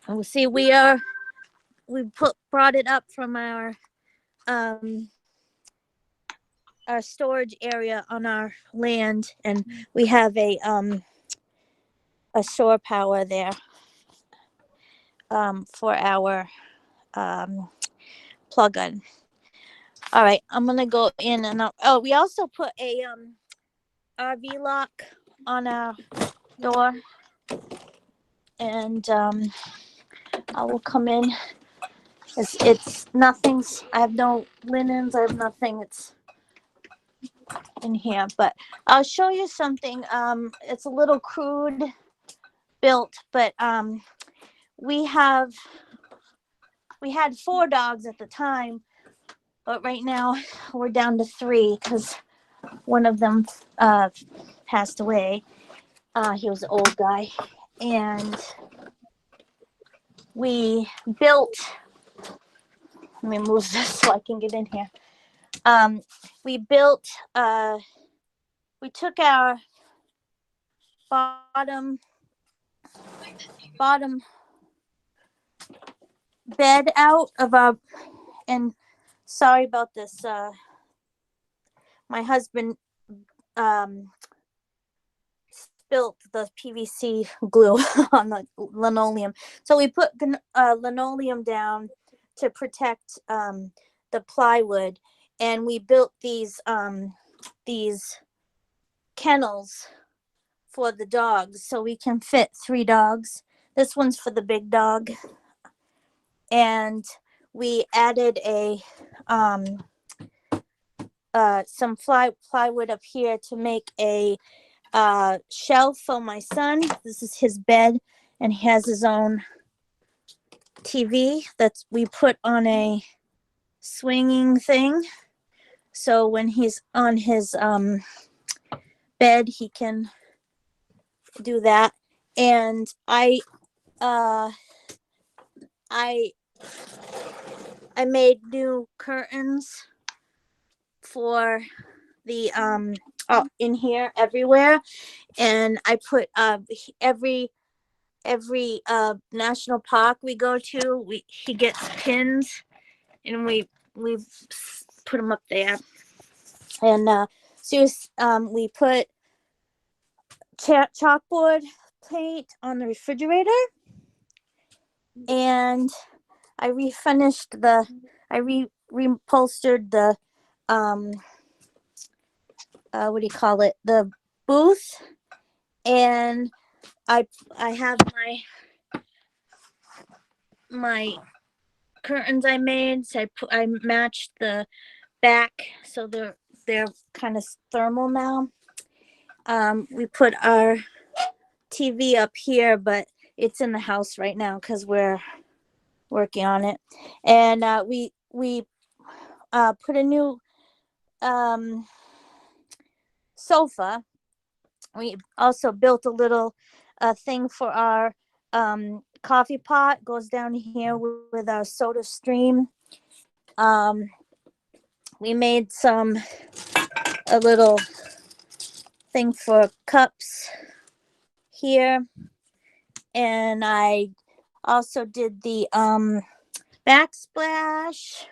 we see brought it up from um our storage area on our land, and we have a shore power there for our um plug-in. All right, I'm gonna go in and out. Oh, we also put a RV lock on our door, and I will come in. It's nothing's. I have no linens. I have nothing. It's in here, but I'll show you something. It's a little crude built, but we have we had 4 dogs at the time, but right now we're down to 3 because one of them passed away. He was an old guy, and we built. Let me move this so I can get in here. We built. We took our bottom bed out of our, and sorry about this. My husband spilt the PVC glue on the linoleum, so we put linoleum down to protect the plywood, and we built these kennels for the dogs, so we can fit 3 dogs. This one's for the big dog, and we added some plywood up here to make a shelf for my son. This is his bed, and he has his own TV that we put on a swinging thing, so when he's on his bed he can do that. And I made new curtains for the in here everywhere, and I put every national park we go to, he gets pins, and we put them up there. And we put chalkboard paint on the refrigerator, and I refinished I reupholstered the what do you call it, the booth, and I have my curtains I made. So I matched the back, so they're kind of thermal now. We put our TV up here, but it's in the house right now because we're working on it. And we put a new sofa. We also built a little thing for our coffee pot. Goes down here with our soda stream. We made a little thing for cups here, and I also did the backsplash.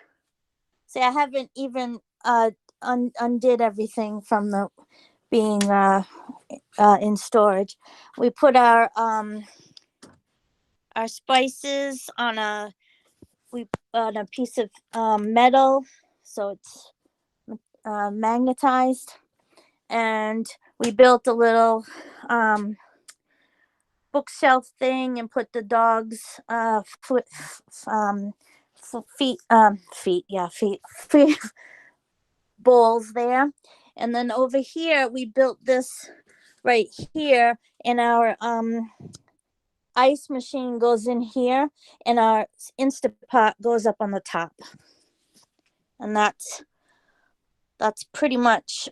See, I haven't even undid everything from the being in storage. We put our spices on a piece of metal, so it's magnetized, and we built a little bookshelf thing and put the dog's feet bowls there. And then over here we built this right here, and our ice machine goes in here, and our Instapot goes up on the top. And that's pretty much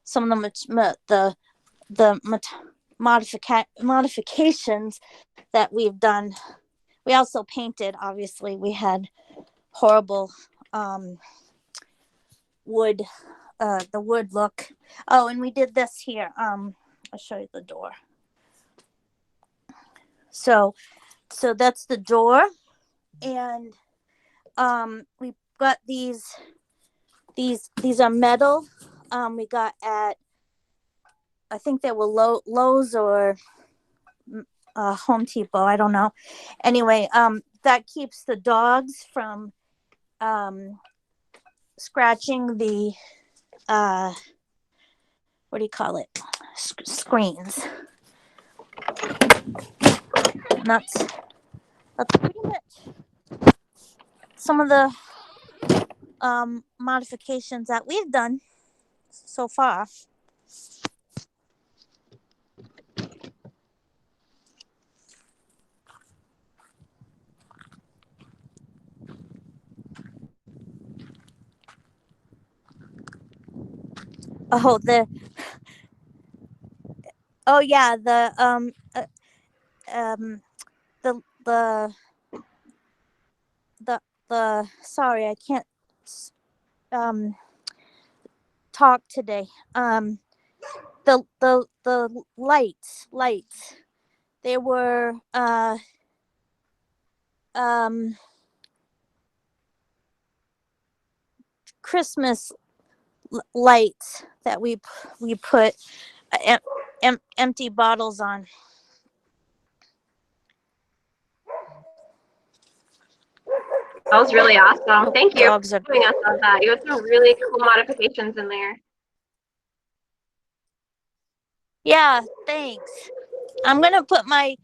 some of the modifications that we've done. We also painted, obviously. We had horrible wood, the wood look. Oh, and we did this here. I'll show you the door. So So that's the door, and we got these are metal. We got at, I think they were Lowe's or Home Depot. I don't know. Anyway, that keeps the dogs from scratching the what do you call it? Screens. And that's pretty much some of the modifications that we've done so far. Oh, yeah, um the the the sorry, I can't um talk today. The lights, they were um Christmas lights that we put empty bottles on. That was really awesome. Thank you Dogs for are showing us all that. You had some really cool modifications in there. Yeah, thanks. I'm gonna put my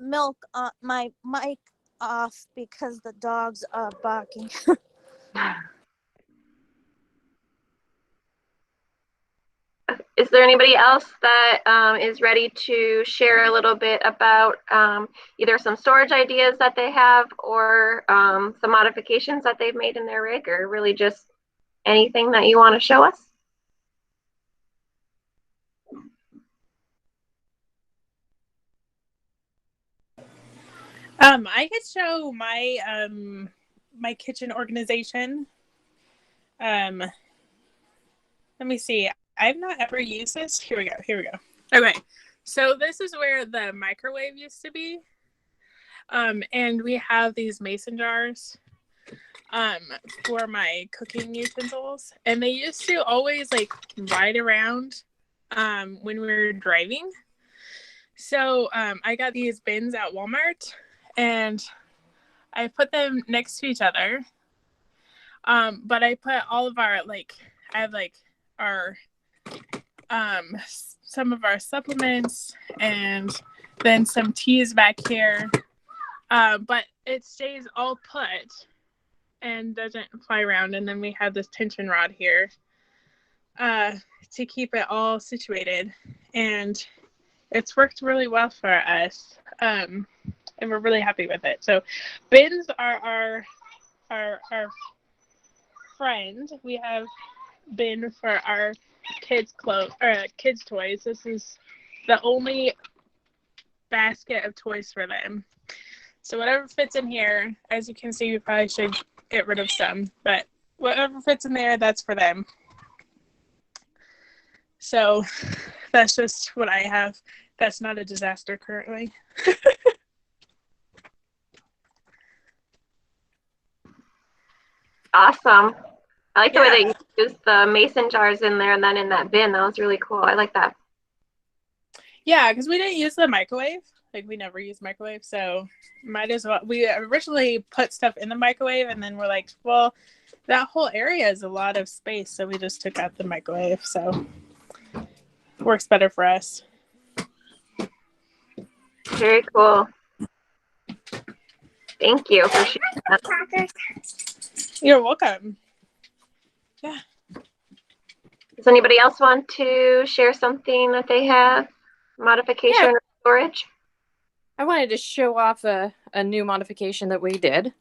milk on my mic off because the dogs are barking. Is there anybody else that is ready to share a little bit about either some storage ideas that they have or some modifications that they've made in their rig, or really just anything that you want to show us? I could show my my kitchen organization. Let me see. I've not ever used this. Here we go. Okay. So this is where the microwave used to be. And we have these mason jars for my cooking utensils. And they used to always like ride around when we were driving. So I got these bins at Walmart and I put them next to each other. But I put all of our I have our some of our supplements and then some teas back here. But it stays all put and doesn't fly around. And then we have this tension rod here to keep it all situated. And it's worked really well for us. And we're really happy with it. So bins are our friend. We have bin for our kids' clothes or kids' toys. This is the only basket of toys for them. So whatever fits in here, as you can see, we probably should get rid of some, but whatever fits in there, that's for them. So that's just what I have. That's not a disaster currently. Awesome. I like the way that you used the mason jars in there and then in that bin. That was really cool. I like that. Yeah, because we didn't use the microwave. Like, we never use microwave, so might as well. We originally put stuff in the microwave, and then we're like, well, that whole area is a lot of space, so we just took out the microwave, so it works better for us. Very cool. Thank you for sharing that. You're welcome. Yeah. Does anybody else want to share something that they have? Modification or storage? I wanted to show off a new modification that we did.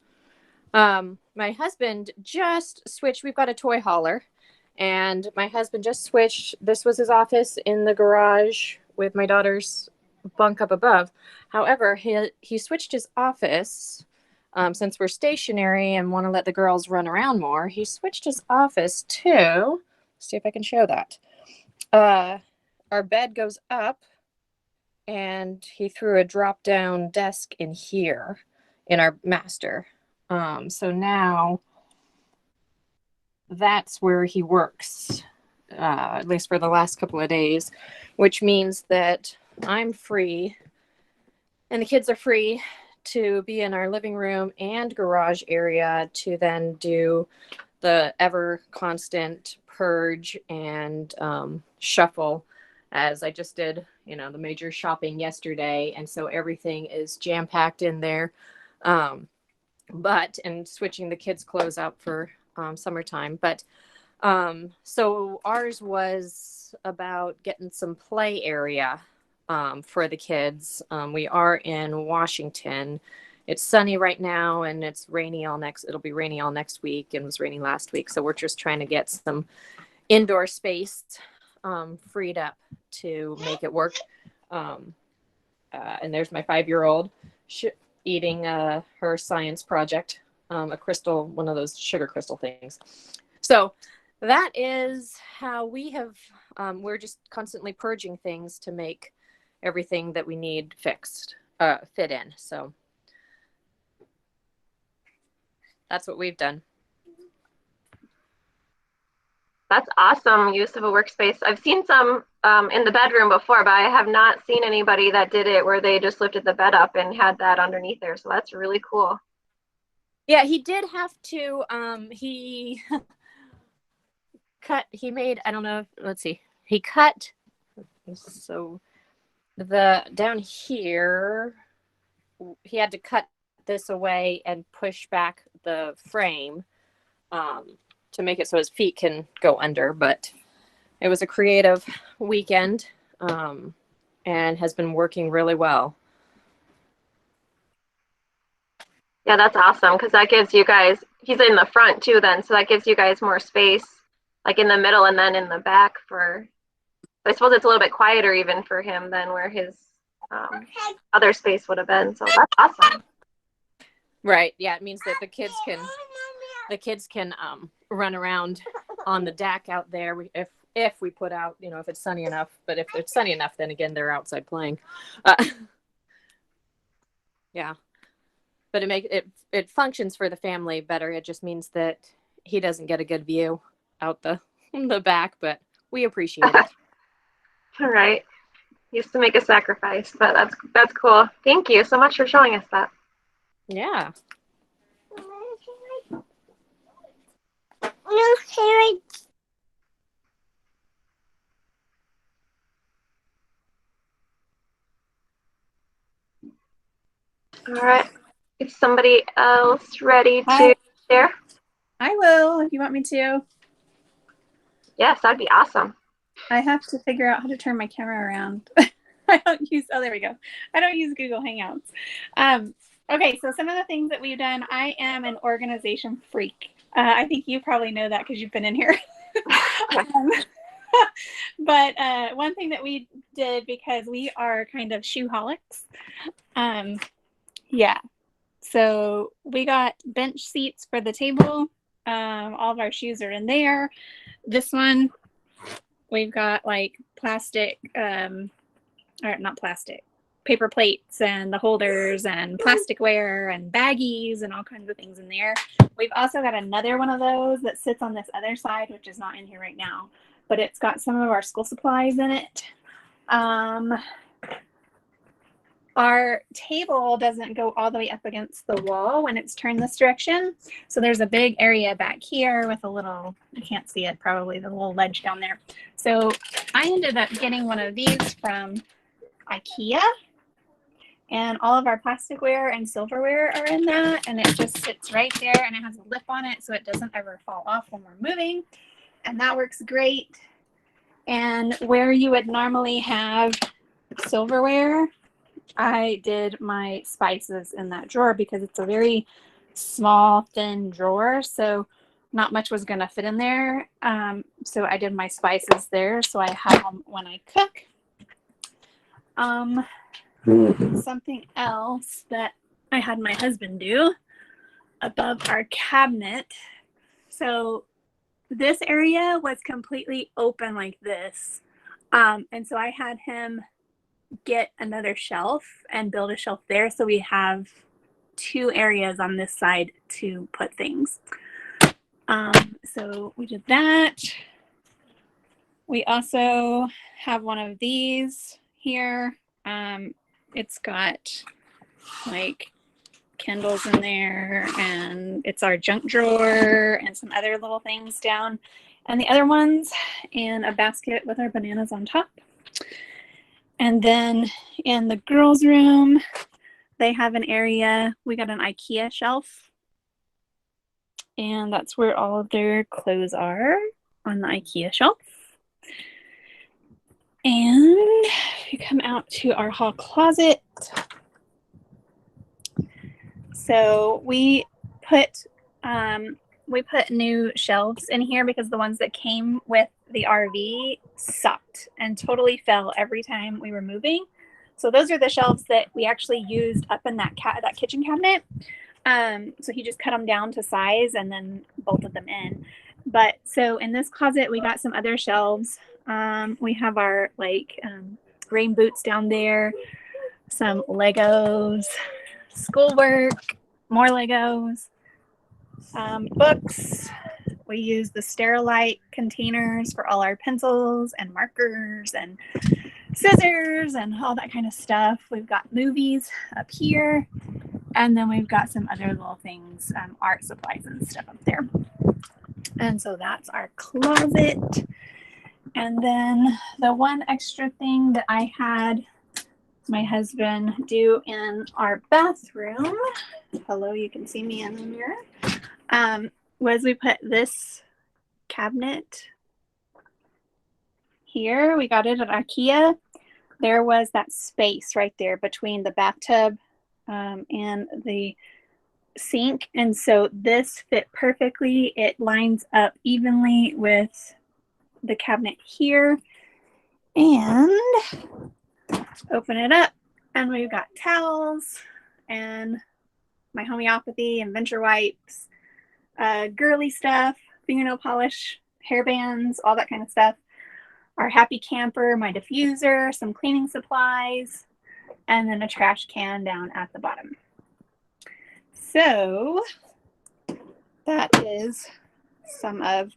My husband just switched. We've got a toy hauler, and my husband just switched. This was his office in the garage with my daughter's bunk up above. However, he switched his office. Since we're stationary and want to let the girls run around more, he switched his office to, see if I can show that. Our bed goes up and he threw a drop down desk in here in our master. So now that's where he works, at least for the last couple of days, which means that I'm free and the kids are free to be in our living room and garage area to then do the ever constant purge and shuffle, as I just did, the major shopping yesterday. And so everything is jam packed in there. And switching the kids' clothes out for summertime. But so ours was about getting some play area for the kids. We are in Washington. It's sunny right now and it'll be rainy all next week, and was raining last week. So we're just trying to get some indoor space freed up to make it work. And there's my 5-year-old eating her science project, a crystal, one of those sugar crystal things. So that is how we have, we're just constantly purging things to make everything that we need fit in. So that's what we've done. That's awesome use of a workspace. I've seen some in the bedroom before, but I have not seen anybody that did it where they just lifted the bed up and had that underneath there. So that's really cool. Yeah, he did have to, he I don't know, let's see. He cut, so down here, he had to cut this away and push back the frame to make it so his feet can go under. But it was a creative weekend and has been working really well. Yeah, that's awesome, because that gives you guys, he's in the front too then, so that gives you guys more space, like in the middle and then in the back I suppose it's a little bit quieter even for him than where his other space would have been. So that's awesome. Right. Yeah, it means that the kids can run around on the deck out there if we put out, if it's sunny enough. But if it's sunny enough, then again, they're outside playing. Yeah. But it functions for the family better. It just means that he doesn't get a good view out the back, but we appreciate it. All right. Used to make a sacrifice, but that's cool. Thank you so much for showing us that. Yeah. All right. Is somebody else ready to share? I will, if you want me to. Yes, that'd be awesome. I have to figure out how to turn my camera around. There we go. I don't use Google Hangouts. Okay, so some of the things that we've done, I am an organization freak. I think you probably know that because you've been in here. But one thing that we did, because we are kind of shoeholics, so we got bench seats for the table. All of our shoes are in there. This one, we've got like plastic, or not plastic, paper plates and the holders and plasticware and baggies and all kinds of things in there. We've also got another one of those that sits on this other side, which is not in here right now, but it's got some of our school supplies in it. Our table doesn't go all the way up against the wall when it's turned this direction. So there's a big area back here with a little, I can't see it, probably the little ledge down there. So I ended up getting one of these from IKEA, and all of our plasticware and silverware are in that, and it just sits right there, and it has a lip on it so it doesn't ever fall off when we're moving, and that works great. And where you would normally have silverware, I did my spices in that drawer because it's a very small, thin drawer, so not much was going to fit in there. So I did my spices there, so I have them when I cook. Something else that I had my husband do above our cabinet. So this area was completely open like this. And so I had him get another shelf and build a shelf there. So we have 2 areas on this side to put things. So we did that. We also have one of these here. It's got like Kindles in there, and it's our junk drawer and some other little things down, and the other ones in a basket with our bananas on top. And then in the girls' room, they have an area. We got an IKEA shelf, and that's where all of their clothes are, on the IKEA shelf. And if you come out to our hall closet, so we put new shelves in here because the ones that came with the RV sucked and totally fell every time we were moving. So those are the shelves that we actually used up in that kitchen cabinet. So he just cut them down to size and then bolted them in. But so in this closet, we got some other shelves. We have our rain boots down there, some Legos, schoolwork, more Legos, books. We use the Sterilite containers for all our pencils and markers and scissors and all that kind of stuff. We've got movies up here, and then we've got some other little things, art supplies and stuff up there. And so that's our closet. And then the one extra thing that I had my husband do in our bathroom, hello, you can see me in the mirror, was we put this cabinet here. We got it at IKEA. There was that space right there between the bathtub and the sink, and so this fit perfectly. It lines up evenly with the cabinet here, and open it up, and we've got towels and my homeopathy and venture wipes, girly stuff, fingernail polish, hair bands, all that kind of stuff, our happy camper, my diffuser, some cleaning supplies, and then a trash can down at the bottom. So that is some of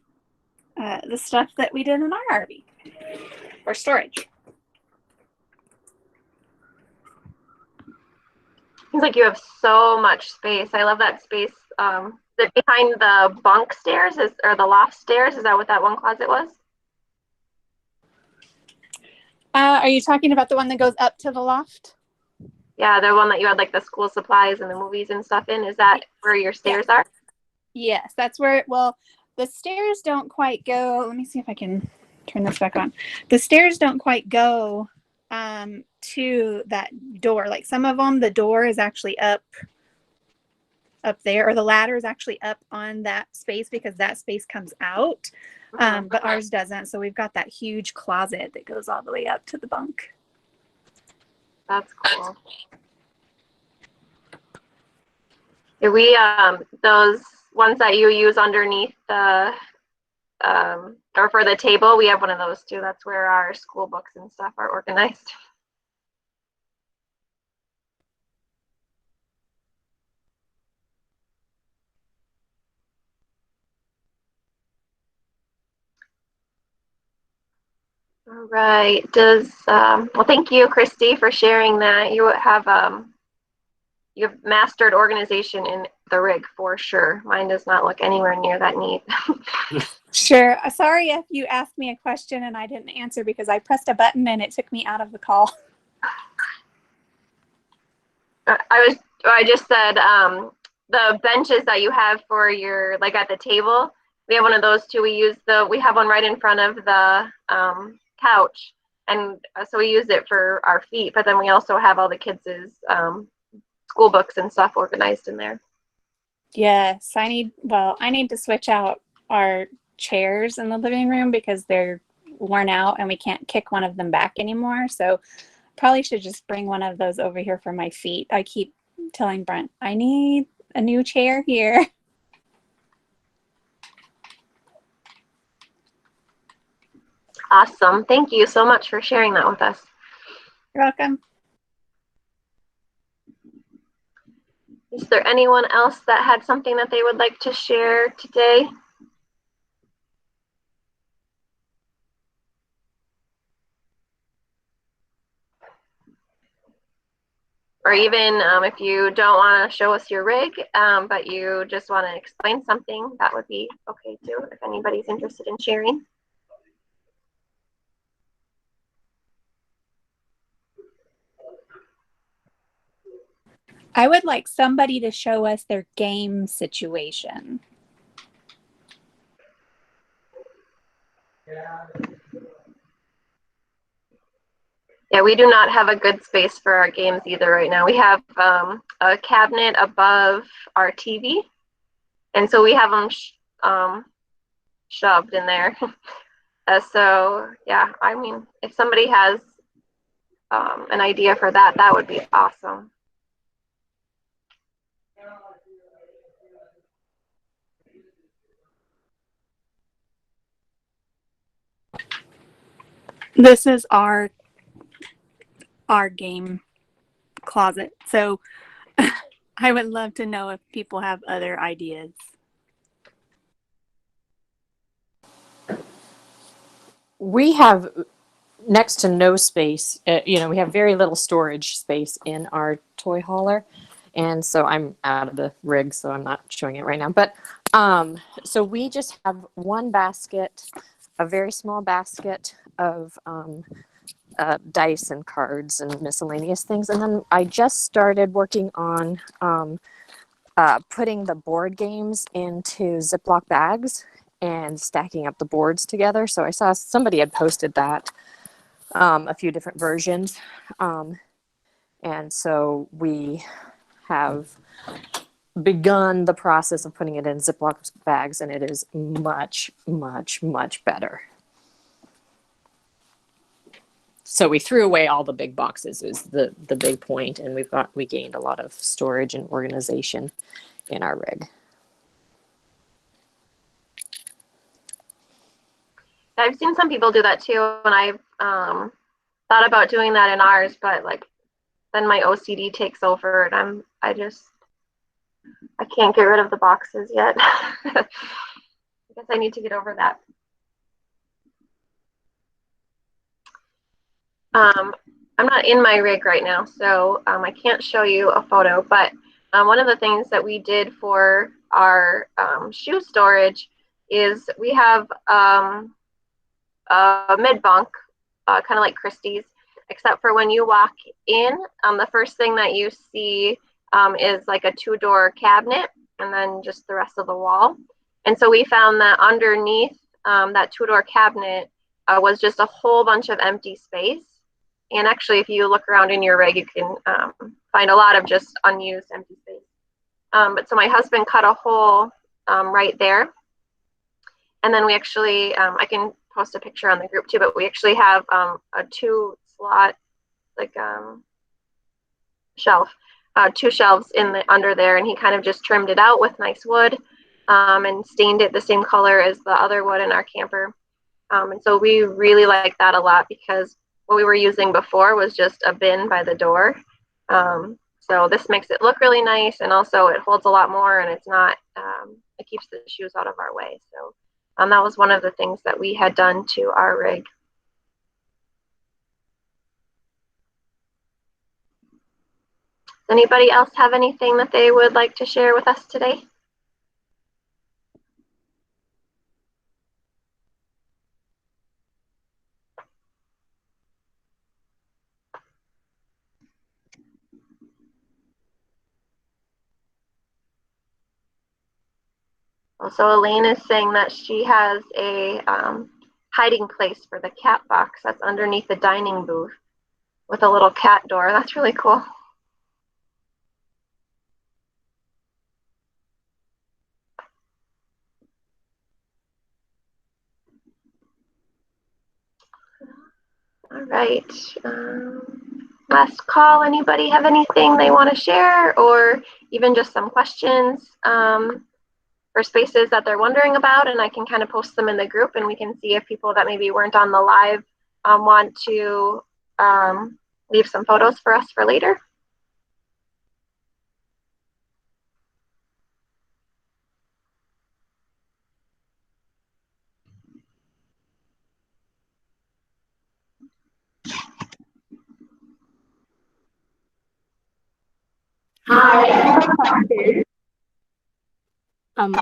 the stuff that we did in our RV for storage. Seems like you have so much space. I love that space. Is it behind the bunk stairs or the loft stairs? Is that what that one closet was? Are you talking about the one that goes up to the loft? Yeah, the one that you had like the school supplies and the movies and stuff in. Is that where your stairs are? Yes, that's where, well, the stairs don't quite go. Let me see if I can turn this back on. The stairs don't quite go to that door. Like some of them, the door is actually up there, or the ladder is actually up on that space because that space comes out. But ours doesn't. So we've got that huge closet that goes all the way up to the bunk. That's cool. Yeah, we those ones that you use underneath the or for the table, we have one of those too. That's where our school books and stuff are organized. All right. Well, thank you, Christy, for sharing that. You have mastered organization in the rig for sure. Mine does not look anywhere near that neat. Sure. Sorry if you asked me a question and I didn't answer because I pressed a button and it took me out of the call. I just said the benches that you have for your, like at the table, we have one of those too. We have one right in front of the couch, and so we use it for our feet, but then we also have all the kids' school books and stuff organized in there. Yes, I need to switch out our chairs in the living room because they're worn out and we can't kick one of them back anymore. So probably should just bring one of those over here for my feet. I keep telling Brent, I need a new chair here. Awesome. Thank you so much for sharing that with us. You're welcome. Is there anyone else that had something that they would like to share today? Or even if you don't want to show us your rig, but you just want to explain something, that would be okay too, if anybody's interested in sharing. I would like somebody to show us their game situation. Yeah, we do not have a good space for our games either right now. We have a cabinet above our TV, and so we have them shoved in there. So yeah, I mean, if somebody has an idea for that, that would be awesome. This is our game closet. So I would love to know if people have other ideas. We have next to no space. We have very little storage space in our toy hauler. And so I'm out of the rig, so I'm not showing it right now. But so we just have one basket, a very small basket of dice and cards and miscellaneous things. And then I just started working on putting the board games into Ziploc bags and stacking up the boards together. So I saw somebody had posted that, a few different versions. And so we have begun the process of putting it in Ziploc bags, and it is much, much, much better. So we threw away all the big boxes is the big point, and we gained a lot of storage and organization in our rig. I've seen some people do that too, and I've thought about doing that in ours, but like then my OCD takes over, and I can't get rid of the boxes yet. I guess I need to get over that. I'm not in my rig right now, so I can't show you a photo, but one of the things that we did for our shoe storage is we have a mid bunk, kind of like Christie's, except for when you walk in, the first thing that you see is like a 2-door cabinet, and then just the rest of the wall. And so we found that underneath that 2-door cabinet was just a whole bunch of empty space. And actually, if you look around in your rig, you can find a lot of just unused empty space. But so my husband cut a hole right there. And then we actually, I can post a picture on the group too, but we actually have a 2-slot like shelf, 2 shelves in the under there, and he kind of just trimmed it out with nice wood and stained it the same color as the other wood in our camper. And so we really like that a lot, because what we were using before was just a bin by the door. So this makes it look really nice, and also it holds a lot more, and it's not, it keeps the shoes out of our way. So that was one of the things that we had done to our rig. Does anybody else have anything that they would like to share with us today? So Elaine is saying that she has a hiding place for the cat box that's underneath the dining booth with a little cat door. That's really cool. All right. Last call. Anybody have anything they want to share, or even just some questions for spaces that they're wondering about? And I can kind of post them in the group, and we can see if people that maybe weren't on the live want to leave some photos for us for later.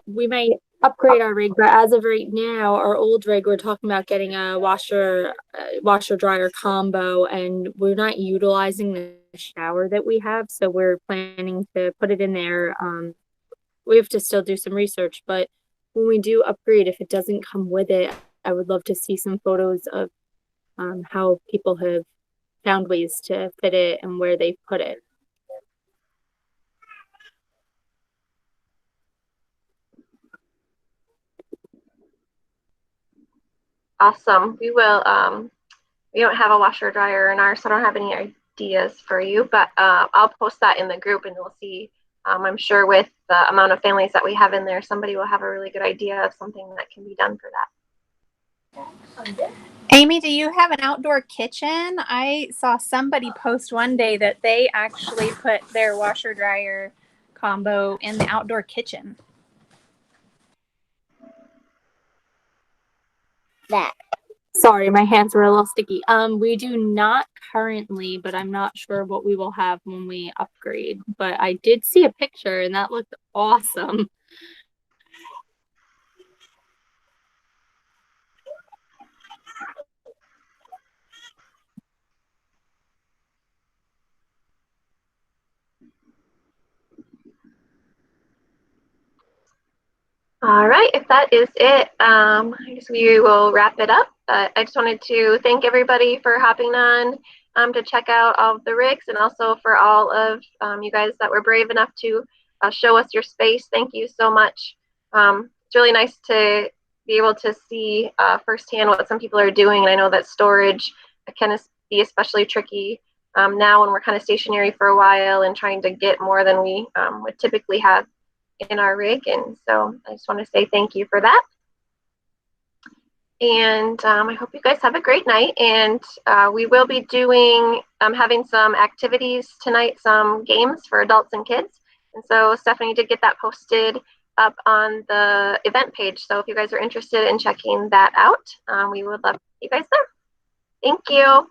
We might upgrade our rig, but as of right now, our old rig, we're talking about getting a washer dryer combo, and we're not utilizing the shower that we have, so we're planning to put it in there. We have to still do some research, but when we do upgrade, if it doesn't come with it, I would love to see some photos of how people have found ways to fit it and where they put it. Awesome. We will, we don't have a washer dryer in ours, so I don't have any ideas for you, but I'll post that in the group and we'll see. I'm sure with the amount of families that we have in there, somebody will have a really good idea of something that can be done for that. Amy, do you have an outdoor kitchen? I saw somebody post one day that they actually put their washer dryer combo in the outdoor kitchen. Sorry, my hands were a little sticky. We do not currently, but I'm not sure what we will have when we upgrade. But I did see a picture and that looked awesome. All right, if that is it, I guess we will wrap it up. I just wanted to thank everybody for hopping on to check out all of the rigs, and also for all of you guys that were brave enough to show us your space. Thank you so much. It's really nice to be able to see firsthand what some people are doing, and I know that storage can be especially tricky now when we're kind of stationary for a while and trying to get more than we would typically have in our rig. And so I just want to say thank you for that. And I hope you guys have a great night. And we will be doing, having some activities tonight, some games for adults and kids. And so Stephanie did get that posted up on the event page. So if you guys are interested in checking that out, we would love you guys there. Thank you.